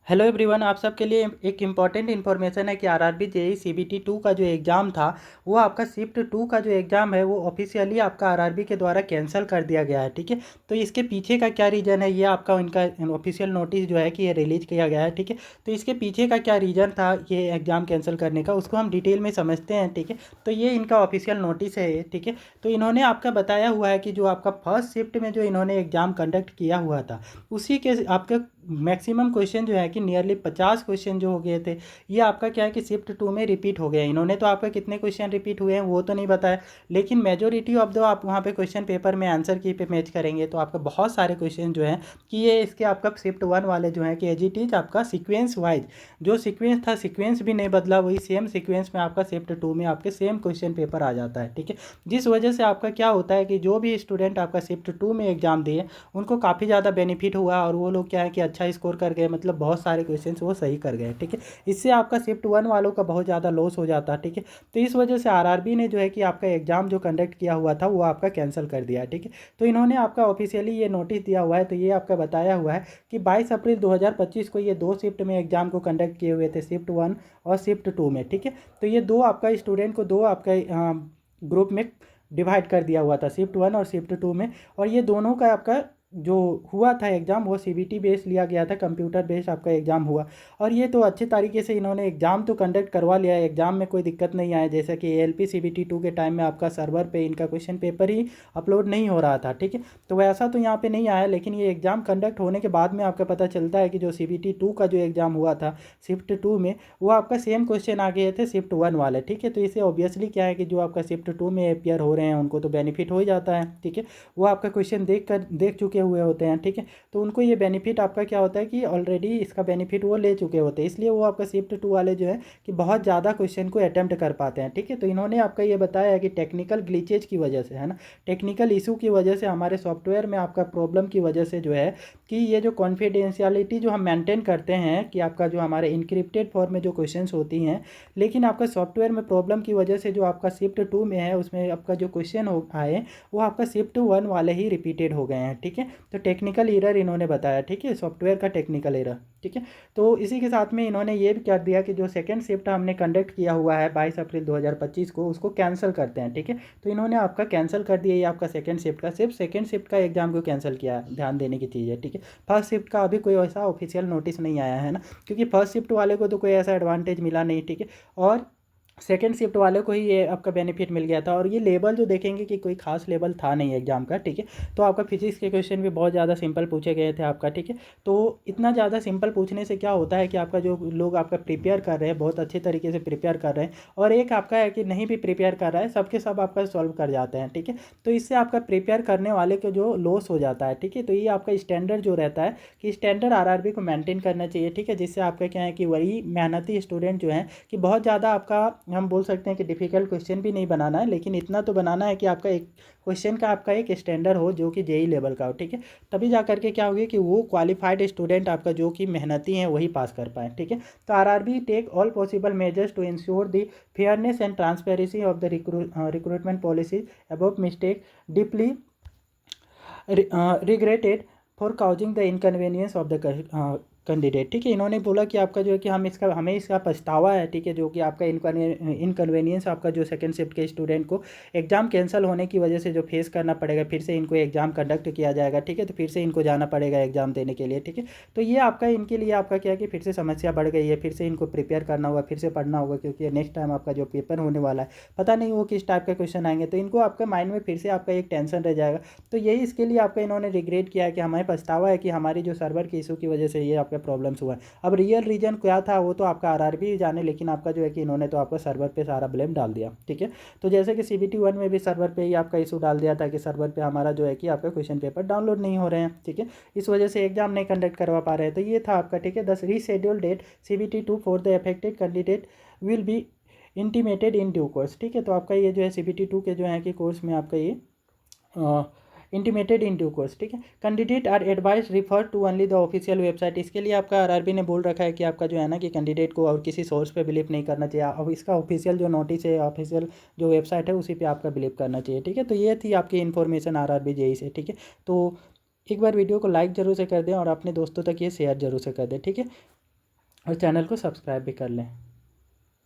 Hello everyone, आप सबके लिए एक इम्पॉर्टेंट इन्फॉर्मेशन है कि आरआरबी जेई सीबीटी 2 का जो एग्ज़ाम था वो आपका शिफ्ट 2 का जो एग्ज़ाम है वो ऑफिशियली आपका आरआरबी के द्वारा कैंसिल कर दिया गया है। ठीक है, तो इसके पीछे का क्या रीज़न है, ये आपका इनका ऑफिशियल नोटिस जो है कि ये रिलीज किया गया है। ठीक है, तो इसके पीछे का क्या रीज़न था ये एग्ज़ाम कैंसिल करने का, उसको हम डिटेल में समझते हैं। ठीक है, तो ये इनका ऑफिशियल नोटिस है ये। ठीक है, तो इन्होंने आपका बताया हुआ है कि जो आपका फर्स्ट शिफ्ट में जो इन्होंने एग्ज़ाम कंडक्ट किया हुआ था उसी के आपके मैक्सिमम क्वेश्चन जो है कि नियरली 50 क्वेश्चन जो हो गए थे, ये आपका क्या है कि शिफ्ट 2 में रिपीट हो गए हैं। इन्होंने तो आपका कितने क्वेश्चन रिपीट हुए हैं वो तो नहीं बताया, लेकिन मेजोरिटी ऑफ द आप वहाँ पे क्वेश्चन पेपर में आंसर की पे मैच करेंगे तो आपका बहुत सारे क्वेश्चन जो हैं कि ये इसके आपका शिफ्ट 1 वाले जो हैं कि एज इट इज आपका सीक्वेंस वाइज जो सीक्वेंस था, सीक्वेंस भी नहीं बदला, वही सेम सीक्वेंस में आपका शिफ्ट 2 में आपके सेम क्वेश्चन पेपर आ जाता है। ठीक है, जिस वजह से आपका क्या होता है कि जो भी स्टूडेंट आपका शिफ्ट 2 में एग्जाम दिए उनको काफ़ी ज़्यादा बेनिफिट हुआ और वो लोग क्या है कि अच्छा स्कोर कर गए, मतलब बहुत सारे क्वेश्चंस वो सही कर गए। ठीक है, इससे आपका शिफ्ट 1 वालों का बहुत ज़्यादा लॉस हो जाता है। ठीक है, तो इस वजह से आरआरबी ने जो है कि आपका एग्ज़ाम जो कंडक्ट किया हुआ था वो आपका कैंसिल कर दिया है। ठीक है, तो इन्होंने आपका ऑफिशियली ये नोटिस दिया हुआ है, तो ये आपका बताया हुआ है कि 22 अप्रैल 2025 को ये दो शिफ्ट में एग्ज़ाम को कंडक्ट किए हुए थे, शिफ्ट 1 और शिफ्ट 2 में। ठीक है, तो ये दो आपका स्टूडेंट को दो आपका ग्रुप में डिवाइड कर दिया हुआ था, शिफ्ट 1 और शिफ्ट 2 में। और ये दोनों का आपका जो हुआ था एग्ज़ाम वो सीबीटी बेस लिया गया था, कंप्यूटर बेस्ड आपका एग्ज़ाम हुआ। और ये तो अच्छे तरीके से इन्होंने एग्ज़ाम तो कंडक्ट करवा लिया है, एग्ज़ाम में कोई दिक्कत नहीं आया। जैसे कि एएलपी सीबीटी 2 के टाइम में आपका सर्वर पे इनका क्वेश्चन पेपर ही अपलोड नहीं हो रहा था। ठीक है, तो वैसा तो यहाँ पे नहीं आया, लेकिन ये एग्ज़ाम कंडक्ट होने के बाद में आपका पता चलता है कि जो सीबीटी 2 का जो एग्ज़ाम हुआ था शिफ्ट 2 में, वो आपका सेम क्वेश्चन आ गए थे शिफ्ट 1 वाले। ठीक है, तो इसे ऑब्वियसली क्या है कि जो आपका शिफ्ट 2 में अपियर हो रहे हैं उनको तो बेनिफिट हो ही जाता है। ठीक है, वो आपका क्वेश्चन देख चुके हुए होते हैं। ठीक है, तो उनको ये बेनिफिट आपका क्या होता है कि ऑलरेडी इसका बेनिफिट वो ले चुके होते हैं, इसलिए वो आपका शिफ्ट 2 वाले जो है कि बहुत ज़्यादा क्वेश्चन को अटेम्प्ट कर पाते हैं। ठीक है, तो इन्होंने आपका ये बताया है कि टेक्निकल ग्लिचेज की वजह से, है ना, टेक्निकल इशू की वजह से, हमारे सॉफ्टवेयर में आपका प्रॉब्लम की वजह से जो है कि ये जो कॉन्फिडेंशियलिटी जो हम मेंटेन करते हैं कि आपका जो हमारे इनक्रिप्टेड फॉर्म में जो क्वेश्चंस होती हैं, लेकिन आपका सॉफ्टवेयर में प्रॉब्लम की वजह से जो आपका शिफ्ट 2 में है उसमें आपका जो क्वेश्चन हो आए वो आपका शिफ्ट 1 वाले ही रिपीटेड हो गए हैं। ठीक है, तो टेक्निकल एरर इन्होंने बताया। ठीक है, सॉफ्टवेयर का टेक्निकल एरर। ठीक है, तो इसी के साथ में इन्होंने ये भी कर दिया कि जो सेकंड शिफ्ट हमने कंडक्ट किया हुआ है 22 अप्रैल 2025 को, उसको कैंसिल करते हैं। ठीक है, तो इन्होंने आपका कैंसिल कर दिया ये आपका सेकंड शिफ्ट का, सिर्फ सेकंड शिफ्ट का एग्जाम को कैंसिल किया है, ध्यान देने की चीज़ है। ठीक है, फर्स्ट शिफ्ट का अभी कोई ऐसा ऑफिशियल नोटिस नहीं आया है ना, क्योंकि फर्स्ट शिफ्ट वाले को तो कोई ऐसा एडवांटेज मिला नहीं। ठीक है, और सेकेंड शिफ्ट वाले को ही ये आपका बेनिफिट मिल गया था। और ये लेवल जो देखेंगे कि कोई खास लेवल था नहीं एग्जाम का। ठीक है, तो आपका फिजिक्स के क्वेश्चन भी बहुत ज़्यादा सिंपल पूछे गए थे आपका। ठीक है, तो इतना ज़्यादा सिंपल पूछने से क्या होता है कि आपका जो लोग आपका प्रिपेयर कर रहे हैं बहुत अच्छे तरीके से प्रिपेयर कर रहे हैं, और एक आपका है कि नहीं भी प्रिपेयर कर रहा है, सबके सब आपका सॉल्व कर जाते हैं। ठीक है, तो इससे आपका प्रिपेयर करने वाले को जो लॉस हो जाता है। ठीक है, तो ये आपका स्टैंडर्ड जो रहता है कि स्टैंडर्ड आरआरबी को मेंटेन करना चाहिए। ठीक है, जिससे आपका क्या है कि वही मेहनती स्टूडेंट जो हैं कि बहुत ज़्यादा आपका हम बोल सकते हैं कि डिफ़िकल्ट क्वेश्चन भी नहीं बनाना है, लेकिन इतना तो बनाना है कि आपका एक क्वेश्चन का आपका एक स्टैंडर्ड हो जो कि जेई लेवल का हो। ठीक है, तभी जा करके क्या होगी कि वो क्वालिफाइड स्टूडेंट आपका जो कि मेहनती हैं वही पास कर पाए। ठीक है, तो RRB take all possible measures to ensure the fairness and transparency of the recruitment policies above mistake deeply regretted for causing the inconvenience of the candidate. ठीक है, इन्होंने बोला कि आपका जो है कि हमें इसका पछतावा है। ठीक है, जो कि आपका इनकन्वीनियंस आपका जो सेकंड शिफ्ट के स्टूडेंट को एग्ज़ाम कैंसिल होने की वजह से जो फेस करना पड़ेगा, फिर से इनको एग्ज़ाम कंडक्ट किया जाएगा। ठीक है, तो फिर से इनको जाना पड़ेगा एग्ज़ाम देने के लिए। ठीक है, तो ये आपका इनके लिए आपका क्या है कि फिर से समस्या बढ़ गई है, फिर से इनको प्रिपेयर करना होगा, फिर से पढ़ना होगा, क्योंकि नेक्स्ट टाइम आपका जो पेपर होने वाला है पता नहीं वो किस टाइप का क्वेश्चन आएंगे, तो इनको आपके माइंड में फिर से आपका एक टेंशन रह जाएगा। तो यही इसके लिए आपका इन्होंने रिग्रेट किया है कि हमें पछतावा है कि हमारी जो सर्वर के इशू की वजह से ये आपका प्रॉब्लम्स हुआ है। अब रियल रीजन क्या था वो तो आपका आरआरबी जाने, लेकिन आपका जो है कि इन्होंने तो आपका सर्वर पे सारा ब्लेम डाल दिया। ठीक है, तो जैसे कि सीबीटी 1 में भी सर्वर पे ही आपका इशू डाल दिया था कि सर्वर पे हमारा जो है कि आपका क्वेश्चन पेपर डाउनलोड नहीं हो रहे हैं। ठीक है, इस वजह से एग्जाम नहीं कंडक्ट करवा पा रहे हैं। तो ये था आपका। ठीक है, 10 reschedule date CBT 2 for the affected candidate will be intimated in due course. ठीक है, तो आपका ये जो है सीबीटी 2 के जो है कि कोर्स में आपका ये इंटीमेटेड इन ड्यू कोर्स। ठीक है, candidate are advice refer to only the official website. इसके लिए आपका आरआरबी ने बोल रखा है कि आपका जो है ना कि कैंडिडेट को और किसी सोर्स पे बिलीव नहीं करना चाहिए। अब इसका ऑफिशियल जो नोटिस है, ऑफिशियल जो वेबसाइट है उसी पे आपका बिलीव करना चाहिए। ठीक है, तो ये थी आपकी इन्फॉर्मेशन आरआरबी जेई से। ठीक है, तो एक बार वीडियो को लाइक जरूर से कर दें और अपने दोस्तों तक ये शेयर जरूर से कर दें। ठीक है। और चैनल को सब्सक्राइब भी कर लें।